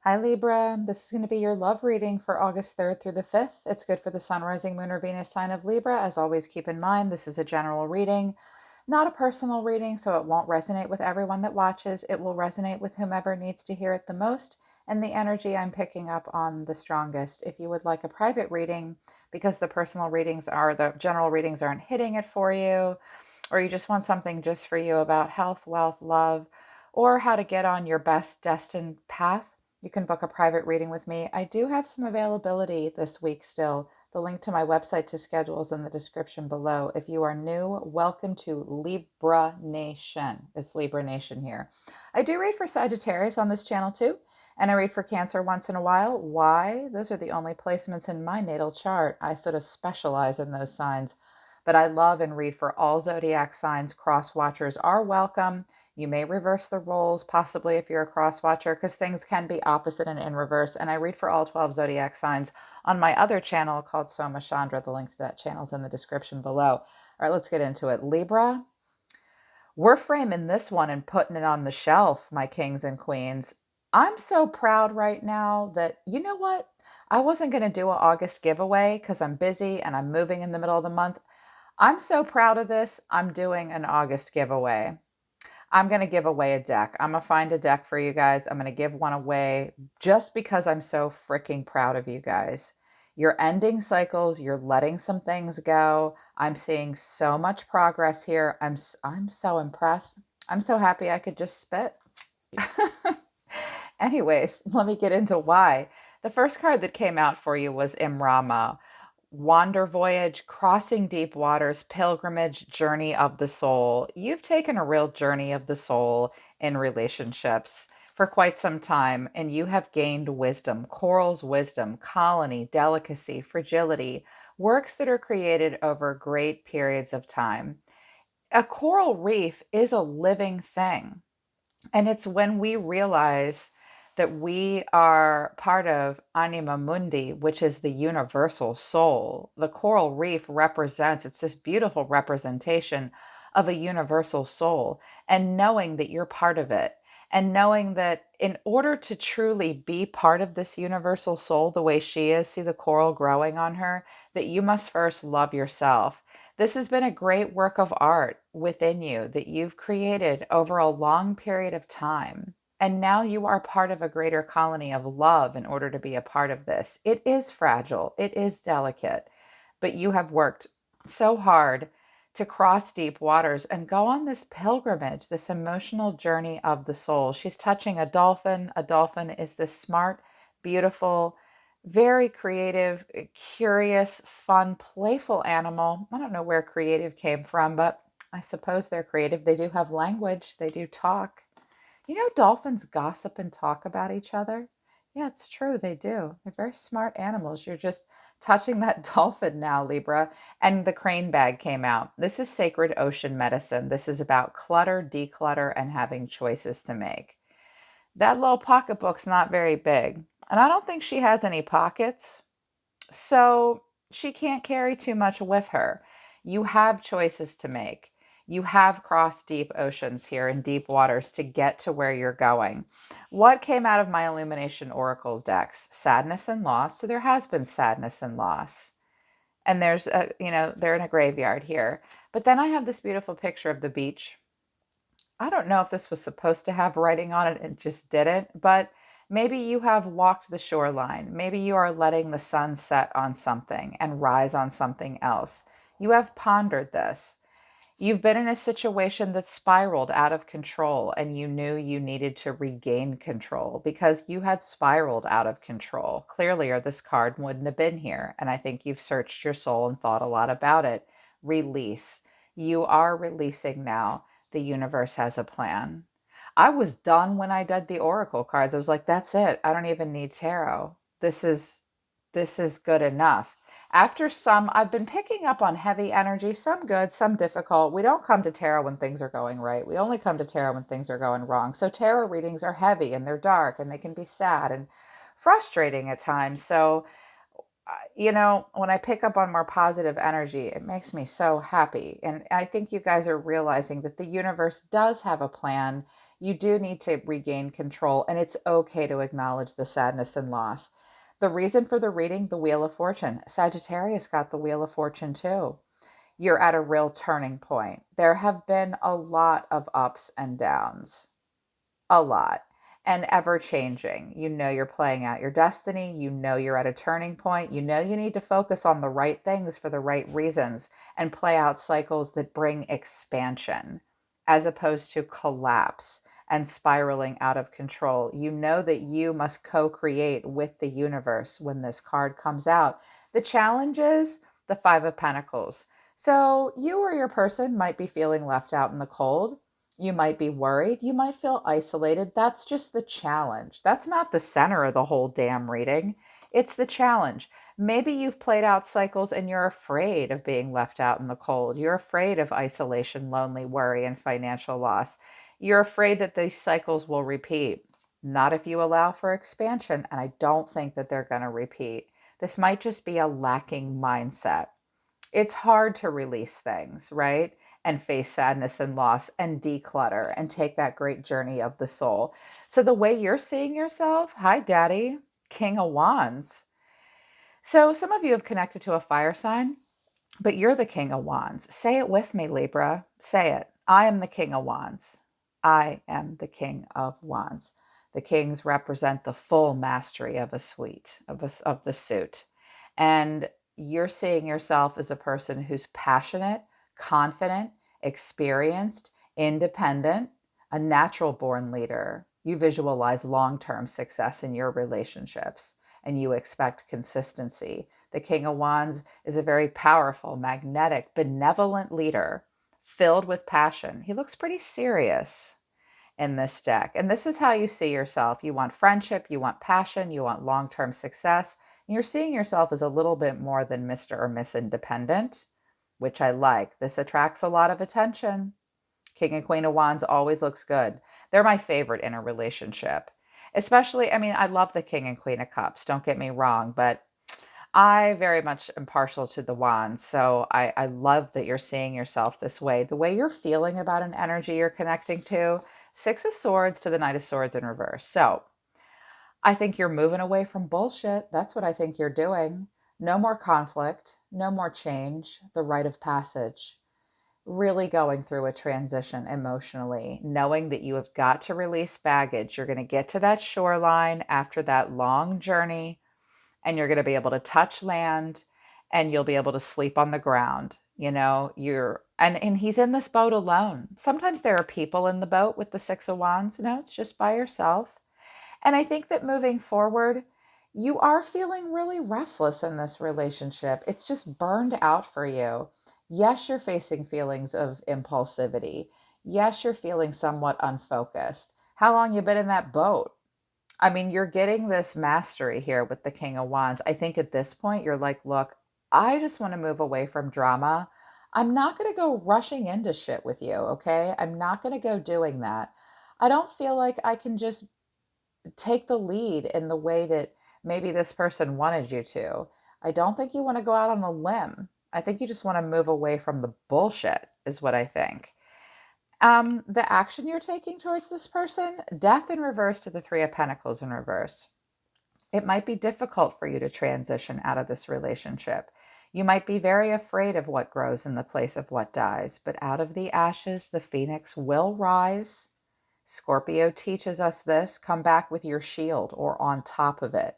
Hi Libra, this is going to be your love reading for August 3rd through the 5th. It's good for the Sun, Rising, Moon, or Venus sign of Libra. As always, keep in mind this is a general reading, not a personal reading, so it won't resonate with everyone that watches. It will resonate with whomever needs to hear it the most, and the energy I'm picking up on the strongest. If you would like a private reading, because the general readings aren't hitting it for you, or you just want something just for you about health, wealth, love, or how to get on your best destined path, you can book a private reading with me. I do have some availability this week still. The link to my website to schedule is in the description below. If you are new, welcome to Libra Nation. It's Libra Nation here. I do read for Sagittarius on this channel too, and I read for Cancer once in a while. Why? Those are the only placements in my natal chart. I sort of specialize in those signs. But I love and read for all zodiac signs. Cross watchers are welcome. You may reverse the roles, possibly if you're a cross watcher, because things can be opposite and in reverse. And I read for all 12 zodiac signs on my other channel called Soma Chandra. The link to that channel is in the description below. All right, let's get into it. Libra, we're framing this one and putting it on the shelf, my kings and queens. I'm so proud right now that, you know what? I wasn't going to do an August giveaway because I'm busy and I'm moving in the middle of the month. I'm so proud of this. I'm doing an August giveaway. I'm going to give away a deck. I'm going to find a deck for you guys. I'm going to give one away just because I'm so freaking proud of you guys. You're ending cycles. You're letting some things go. I'm seeing so much progress here. I'm so impressed. I'm so happy I could just spit. Anyways, let me get into why. The first card that came out for you was Imrama. Wander voyage, crossing deep waters, pilgrimage, journey of the soul. You've taken a real journey of the soul in relationships for quite some time, and you have gained wisdom, coral's wisdom, colony, delicacy, fragility, works that are created over great periods of time. A coral reef is a living thing. And it's when we realize that we are part of Anima Mundi, which is the universal soul. The coral reef represents, it's this beautiful representation of a universal soul. And knowing that you're part of it, and knowing that in order to truly be part of this universal soul the way she is, see the coral growing on her, that you must first love yourself. This has been a great work of art within you that you've created over a long period of time. And now you are part of a greater colony of love in order to be a part of this. It is fragile, it is delicate, but you have worked so hard to cross deep waters and go on this pilgrimage, this emotional journey of the soul. She's touching a dolphin. A dolphin is this smart, beautiful, very creative, curious, fun, playful animal. I don't know where creative came from, but I suppose they're creative. They do have language, they do talk. You know, dolphins gossip and talk about each other. Yeah, it's true. They do. They're very smart animals. You're just touching that dolphin now, Libra. And the crane bag came out. This is sacred ocean medicine. This is about clutter, declutter, and having choices to make. That little pocketbook's not very big. And I don't think she has any pockets. So she can't carry too much with her. You have choices to make. You have crossed deep oceans here and deep waters to get to where you're going. What came out of my Illumination Oracles decks? Sadness and loss. So there has been sadness and loss. And they're in a graveyard here. But then I have this beautiful picture of the beach. I don't know if this was supposed to have writing on it and just didn't, but maybe you have walked the shoreline. Maybe you are letting the sun set on something and rise on something else. You have pondered this. You've been in a situation that spiraled out of control and you knew you needed to regain control because you had spiraled out of control. Clearly, or this card wouldn't have been here. And I think you've searched your soul and thought a lot about it. Release. You are releasing now. The universe has a plan. I was done when I did the oracle cards. I was like, that's it. I don't even need tarot. This is good enough. After some, I've been picking up on heavy energy, some good, some difficult. We don't come to tarot when things are going right. We only come to tarot when things are going wrong. So tarot readings are heavy and they're dark and they can be sad and frustrating at times. So, when I pick up on more positive energy, it makes me so happy. And I think you guys are realizing that the universe does have a plan. You do need to regain control, and it's okay to acknowledge the sadness and loss. The reason for the reading, the Wheel of Fortune. Sagittarius got the Wheel of Fortune too. You're at a real turning point. There have been a lot of ups and downs, a lot, and ever changing. You know, you're playing out your destiny. You know, you're at a turning point. You know, you need to focus on the right things for the right reasons and play out cycles that bring expansion as opposed to collapse and spiraling out of control. You know that you must co create with the universe when this card comes out. The challenge is the Five of Pentacles. So, you or your person might be feeling left out in the cold. You might be worried. You might feel isolated. That's just the challenge. That's not the center of the whole damn reading. It's the challenge. Maybe you've played out cycles and you're afraid of being left out in the cold. You're afraid of isolation, lonely, worry, and financial loss. You're afraid that these cycles will repeat. Not if you allow for expansion. And I don't think that they're going to repeat. This might just be a lacking mindset. It's hard to release things, right? And face sadness and loss and declutter and take that great journey of the soul. So, the way you're seeing yourself, hi, Daddy, King of Wands. So, some of you have connected to a fire sign, but you're the King of Wands. Say it with me, Libra. Say it. I am the King of Wands. I am the King of Wands. The kings represent the full mastery of a suite, of the suit. And you're seeing yourself as a person who's passionate, confident, experienced, independent, a natural born leader. You visualize long term success in your relationships and you expect consistency. The King of Wands is a very powerful, magnetic, benevolent leader filled with passion. He looks pretty serious in this deck. And this is how you see yourself. You want friendship, you want passion, you want long term success. And you're seeing yourself as a little bit more than Mr. or Miss Independent, which I like. This attracts a lot of attention. King and Queen of Wands always looks good. They're my favorite in a relationship. Especially, I mean, I love the King and Queen of Cups, don't get me wrong, but I very much am partial to the wands. So I love that you're seeing yourself this way. The way you're feeling about an energy you're connecting to, Six of Swords to the Knight of Swords in reverse. So I think you're moving away from bullshit. That's what I think you're doing. No more conflict, no more change, the rite of passage. Really going through a transition emotionally, knowing that you have got to release baggage. You're going to get to that shoreline after that long journey and you're going to be able to touch land and you'll be able to sleep on the ground. You know, you're and he's in this boat alone. Sometimes there are people in the boat with the Six of Wands. No, it's just by yourself. And I think that moving forward, you are feeling really restless in this relationship. It's just burned out for you. Yes, you're facing feelings of impulsivity. Yes, you're feeling somewhat unfocused. How long you been in that boat? I mean, you're getting this mastery here with the King of Wands. I think at this point, you're like, look, I just want to move away from drama. I'm not going to go rushing into shit with you, okay? I'm not going to go doing that. I don't feel like I can just take the lead in the way that maybe this person wanted you to. I don't think you want to go out on a limb. I think you just want to move away from the bullshit, is what I think. The action you're taking towards this person, death in reverse to the Three of Pentacles in reverse. It might be difficult for you to transition out of this relationship. You might be very afraid of what grows in the place of what dies, but out of the ashes, the phoenix will rise. Scorpio teaches us this. Come back with your shield or on top of it.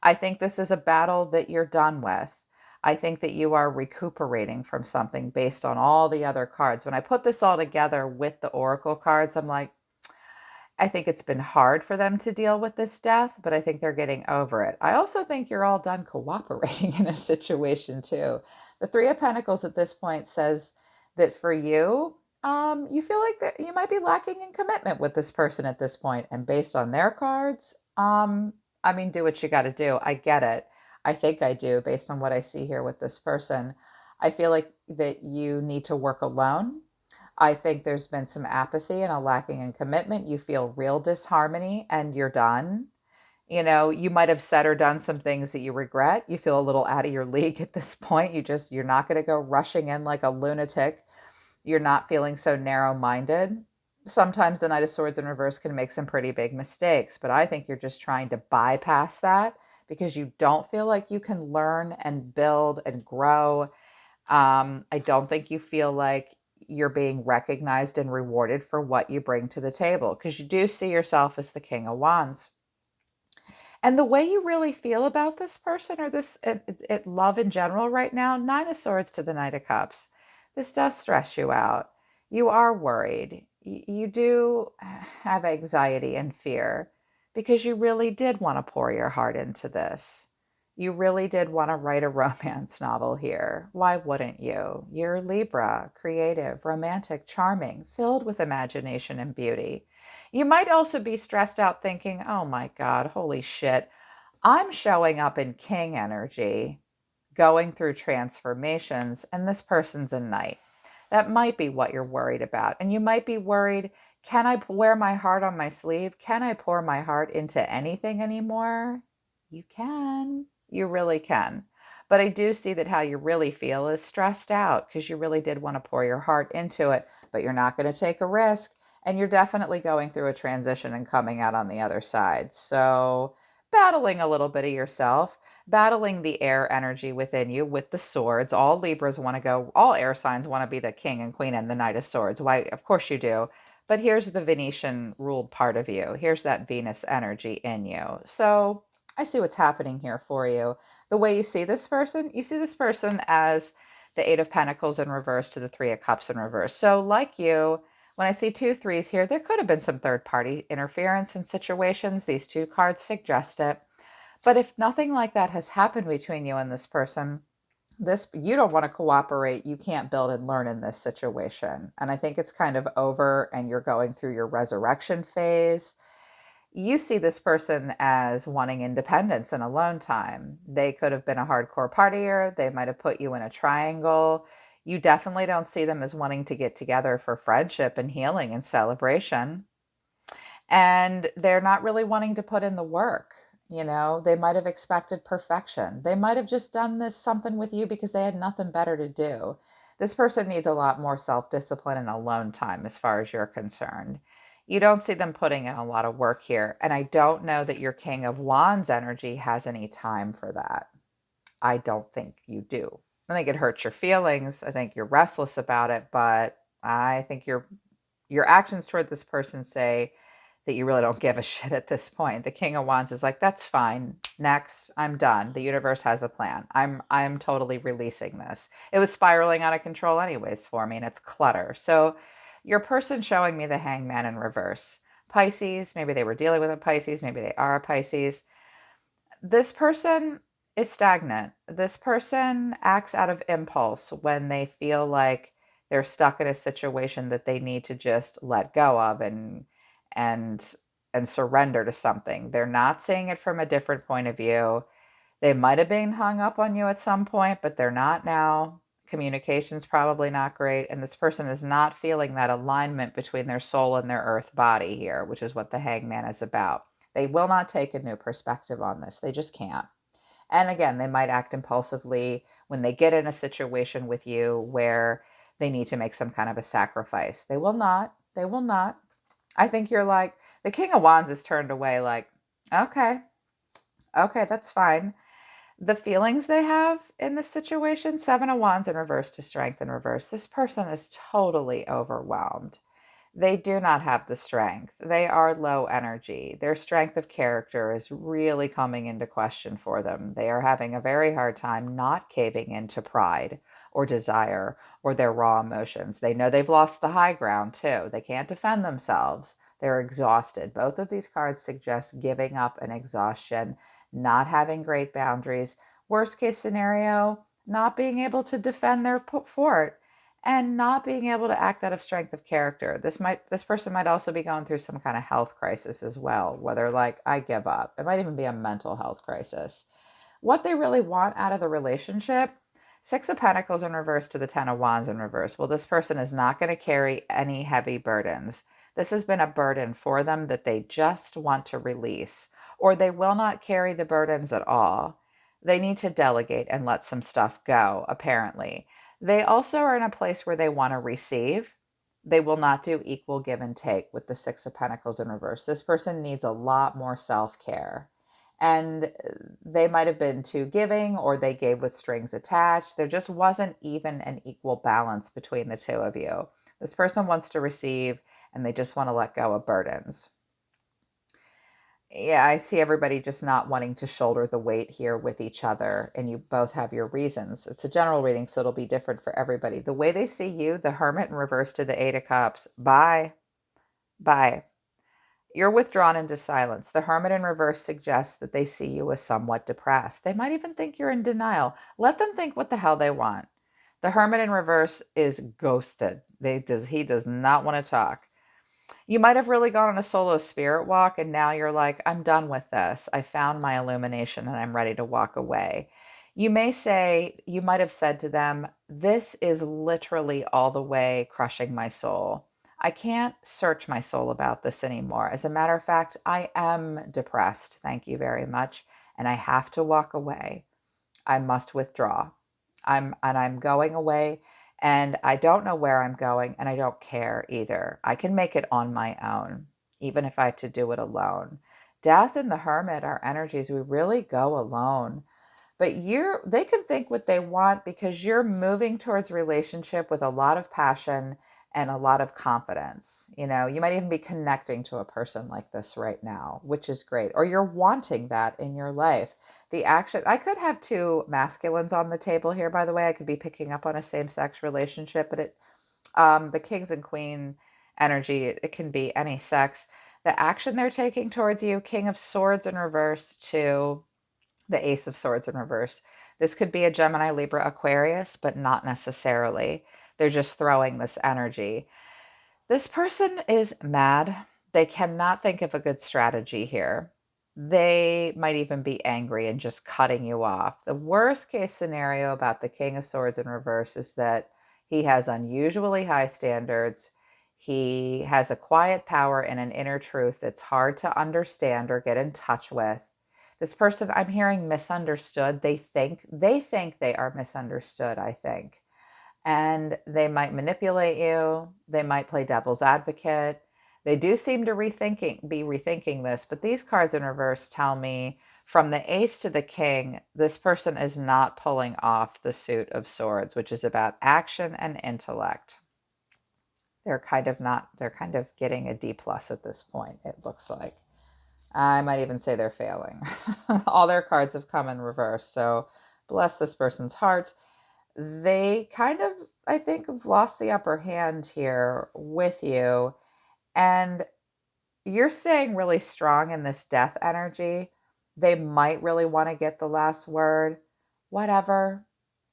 I think this is a battle that you're done with. I think that you are recuperating from something based on all the other cards. When I put this all together with the oracle cards, I'm like, I think it's been hard for them to deal with this death, but I think they're getting over it. I also think you're all done cooperating in a situation too. The Three of Pentacles at this point says that for you, you feel like that you might be lacking in commitment with this person at this point. And based on their cards, I mean, do what you got to do. I get it. I think I do based on what I see here with this person. I feel like that you need to work alone. I think there's been some apathy and a lacking in commitment. You feel real disharmony and you're done. You know, you might have said or done some things that you regret. You feel a little out of your league at this point. You're not going to go rushing in like a lunatic. You're not feeling so narrow minded. Sometimes the Knight of Swords in reverse can make some pretty big mistakes, but I think you're just trying to bypass that because you don't feel like you can learn and build and grow. I don't think you feel like you're being recognized and rewarded for what you bring to the table because you do see yourself as the King of Wands. And the way you really feel about this person or this love in general right now, Nine of Swords to the Knight of Cups, this does stress you out. You are worried. You do have anxiety and fear because you really did want to pour your heart into this. You really did want to write a romance novel here. Why wouldn't you? You're Libra, creative, romantic, charming, filled with imagination and beauty. You might also be stressed out thinking, oh my God, holy shit, I'm showing up in king energy, going through transformations, and this person's a knight. That might be what you're worried about. And you might be worried, can I wear my heart on my sleeve? Can I pour my heart into anything anymore? You can. You really can. But I do see that how you really feel is stressed out because you really did want to pour your heart into it, but you're not going to take a risk. And you're definitely going through a transition and coming out on the other side. So, battling a little bit of yourself, battling the air energy within you with the swords. All Libras want to go, all air signs want to be the king and queen and the Knight of Swords. Why, of course you do. But here's the Venetian ruled part of you. Here's that Venus energy in you. So I see what's happening here for you. The way you see this person as the Eight of Pentacles in reverse to the Three of Cups in reverse. So, like you, when I see 2 3s here, there could have been some third party interference in situations. These two cards suggest it. But if nothing like that has happened between you and this person, this you don't want to cooperate, you can't build and learn in this situation. And I think it's kind of over and you're going through your resurrection phase. You see this person as wanting independence and alone time. They could have been a hardcore partier, they might have put you in a triangle. You definitely don't see them as wanting to get together for friendship and healing and celebration. And they're not really wanting to put in the work. They might have expected perfection. They might have just done this something with you because they had nothing better to do. This person needs a lot more self discipline and alone time as far as you're concerned. You don't see them putting in a lot of work here. And I don't know that your King of Wands energy has any time for that. I don't think you do. I think it hurts your feelings. I think you're restless about it, but I think your actions toward this person say that you really don't give a shit at this point. The King of Wands is like, that's fine. Next, I'm done. The universe has a plan. I'm totally releasing this. It was spiraling out of control anyways for me, and it's clutter. So your person showing me the Hangman in reverse. Pisces, maybe they were dealing with a Pisces, maybe they are a Pisces. This person is stagnant. This person acts out of impulse when they feel like they're stuck in a situation that they need to just let go of and and surrender to something. They're not seeing it from a different point of view. They might have been hung up on you at some point, but they're not now. Communication's probably not great, and this person is not feeling that alignment between their soul and their earth body here, which is what the Hangman is about. They will not take a new perspective on this. They just can't. And again, they might act impulsively when they get in a situation with you where they need to make some kind of a sacrifice. They will not. They will not. I think you're like, the King of Wands is turned away, like, okay, okay, that's fine. The feelings they have in this situation, Seven of Wands in reverse to Strength in reverse, this person is totally overwhelmed. They do not have the strength. They are low energy. Their strength of character is really coming into question for them. They are having a very hard time not caving into pride or desire or their raw emotions. They know they've lost the high ground too. They can't defend themselves. They're exhausted. Both of these cards suggest giving up and exhaustion, not having great boundaries. Worst case scenario, not being able to defend their fort and not being able to act out of strength of character. This person might also be going through some kind of health crisis as well, whether like I give up. It might even be a mental health crisis. What they really want out of the relationship, Six of Pentacles in reverse to the Ten of Wands in reverse. Well, this person is not going to carry any heavy burdens. This has been a burden for them that they just want to release, or they will not carry the burdens at all. They need to delegate and let some stuff go, apparently. They also are in a place where they want to receive. They will not do equal give and take with the Six of Pentacles in reverse. This person needs a lot more self-care. And they might have been too giving, or they gave with strings attached. There just wasn't even an equal balance between the two of you. This person wants to receive, and they just want to let go of burdens. Yeah, I see everybody just not wanting to shoulder the weight here with each other, and you both have your reasons. It's a general reading, so it'll be different for everybody. The way they see you, the Hermit in reverse to the Eight of Cups, bye, bye. You're withdrawn into silence. The Hermit in reverse suggests that they see you as somewhat depressed. They might even think you're in denial. Let them think what the hell they want. The Hermit in reverse is ghosted. He does not want to talk. You might have really gone on a solo spirit walk, and now you're like, I'm done with this. I found my illumination and I'm ready to walk away. You might have said to them, this is literally all the way crushing my soul. I can't search my soul about this anymore. As a matter of fact, I am depressed. Thank you very much. And I have to walk away. I must withdraw. I'm going away, and I don't know where I'm going, and I don't care either. I can make it on my own, even if I have to do it alone. Death and the Hermit are energies we really go alone. But they can think what they want because you're moving towards relationship with a lot of passion and a lot of confidence. You know, you might even be connecting to a person like this right now, which is great. Or you're wanting that in your life. The action, I could have two masculines on the table here, by the way. I could be picking up on a same-sex relationship, but the kings and queen energy, it can be any sex. The action they're taking towards you, King of Swords in reverse to the Ace of Swords in reverse. This could be a Gemini, Libra, Aquarius, but not necessarily. They're just throwing this energy. This person is mad. They cannot think of a good strategy here. They might even be angry and just cutting you off. The worst case scenario about the King of Swords in reverse is that he has unusually high standards. He has a quiet power and an inner truth that's hard to understand or get in touch with. This person, I'm hearing misunderstood. They think they are misunderstood, I think. And they might manipulate you. They might play devil's advocate. They do seem to be rethinking this, but these cards in reverse tell me from the Ace to the King, this person is not pulling off the suit of swords, which is about action and intellect. They're kind of getting a D plus at this point, it looks like. I might even say they're failing. All their cards have come in reverse, so bless this person's heart. They kind of, I think, have lost the upper hand here with you, and you're staying really strong in this death energy. They might really want to get the last word. Whatever.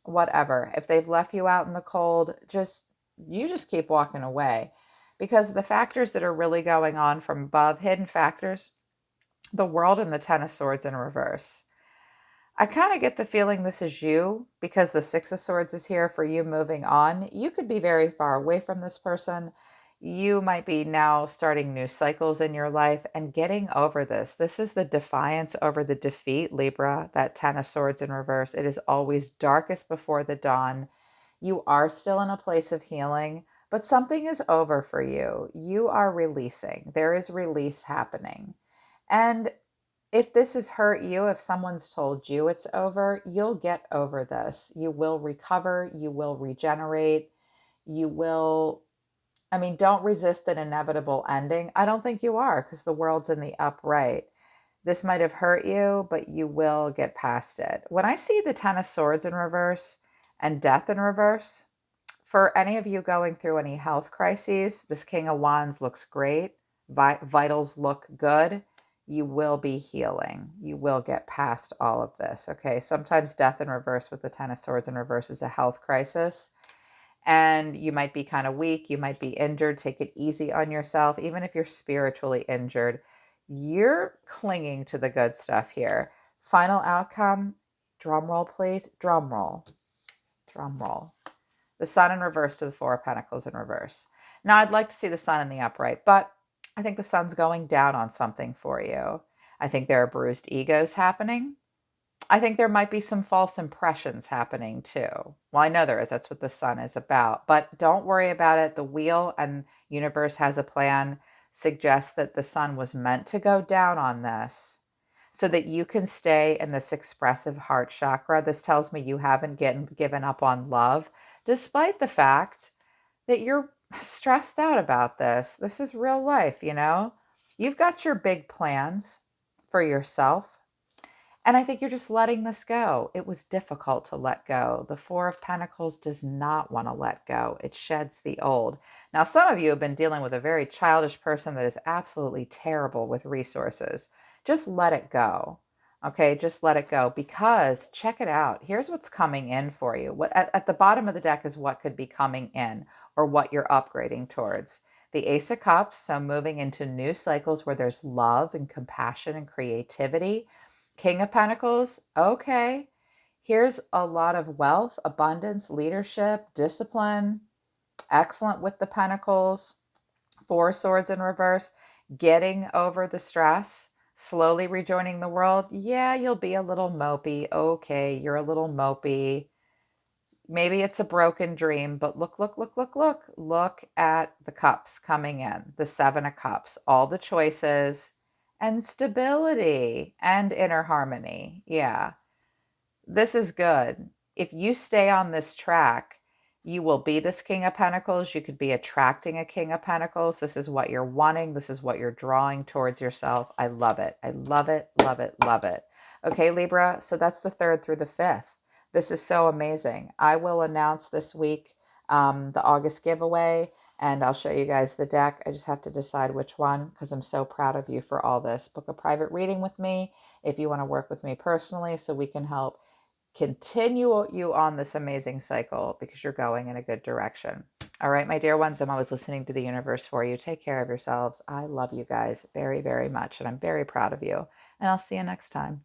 If they've left you out in the cold, you just keep walking away, because the factors that are really going on from above, hidden factors, the World and the Ten of Swords in reverse. I kind of get the feeling this is you, because the Six of Swords is here for you moving on. You could be very far away from this person. You might be now starting new cycles in your life and getting over this. This is the defiance over the defeat, Libra, that Ten of Swords in reverse. It is always darkest before the dawn. You are still in a place of healing, but something is over for you. You are releasing. There is release happening. And if this has hurt you, if someone's told you it's over, you'll get over this. You will recover. You will regenerate. Don't resist an inevitable ending. I don't think you are, because the world's in the upright. This might have hurt you, but you will get past it. When I see the Ten of Swords in reverse and Death in reverse, for any of you going through any health crises, this King of Wands looks great. Vitals look good. You will be healing. You will get past all of this, okay? Sometimes death in reverse with the Ten of Swords in reverse is a health crisis. And you might be kind of weak. You might be injured. Take it easy on yourself. Even if you're spiritually injured, you're clinging to the good stuff here. Final outcome, drum roll, please. Drum roll. Drum roll. The Sun in reverse to the Four of Pentacles in reverse. Now, I'd like to see the Sun in the upright, but I think the Sun's going down on something for you. I think there are bruised egos happening. I think there might be some false impressions happening too. Well, I know there is. That's what the sun is about. But don't worry about it. The wheel and universe has a plan suggests that the sun was meant to go down on this so that you can stay in this expressive heart chakra. This tells me you haven't given up on love, despite the fact that you're stressed out about this. This is real life, you know? You've got your big plans for yourself. And I think you're just letting this go. It was difficult to let go. The Four of Pentacles does not want to let go. It sheds the old. Now, some of you have been dealing with a very childish person that is absolutely terrible with resources. Just let it go. Okay, just let it go, because check it out. Here's what's coming in for you. What at the bottom of the deck is what could be coming in or what you're upgrading towards. The Ace of Cups, so moving into new cycles where there's love and compassion and creativity. King of Pentacles, okay. Here's a lot of wealth, abundance, leadership, discipline. Excellent with the Pentacles. Four Swords in reverse, getting over the stress, slowly rejoining the world. Yeah, you'll be a little mopey. Okay, you're a little mopey. Maybe it's a broken dream, but look, look, look, look, look. Look at the cups coming in, the Seven of Cups, all the choices and stability and inner harmony. Yeah, this is good. If you stay on this track, you will be this King of Pentacles. You could be attracting a King of Pentacles. This is what you're wanting. This is what you're drawing towards yourself. I love it. I love it, love it, love it. Okay, Libra, so that's the 3rd through the 5th. This is so amazing. I will announce this week the August giveaway, and I'll show you guys the deck. I just have to decide which one because I'm so proud of you for all this. Book a private reading with me if you want to work with me personally so we can help continue you on this amazing cycle because you're going in a good direction. All right, my dear ones, I'm always listening to the universe for you. Take care of yourselves. I love you guys very, very much, and I'm very proud of you. And I'll see you next time.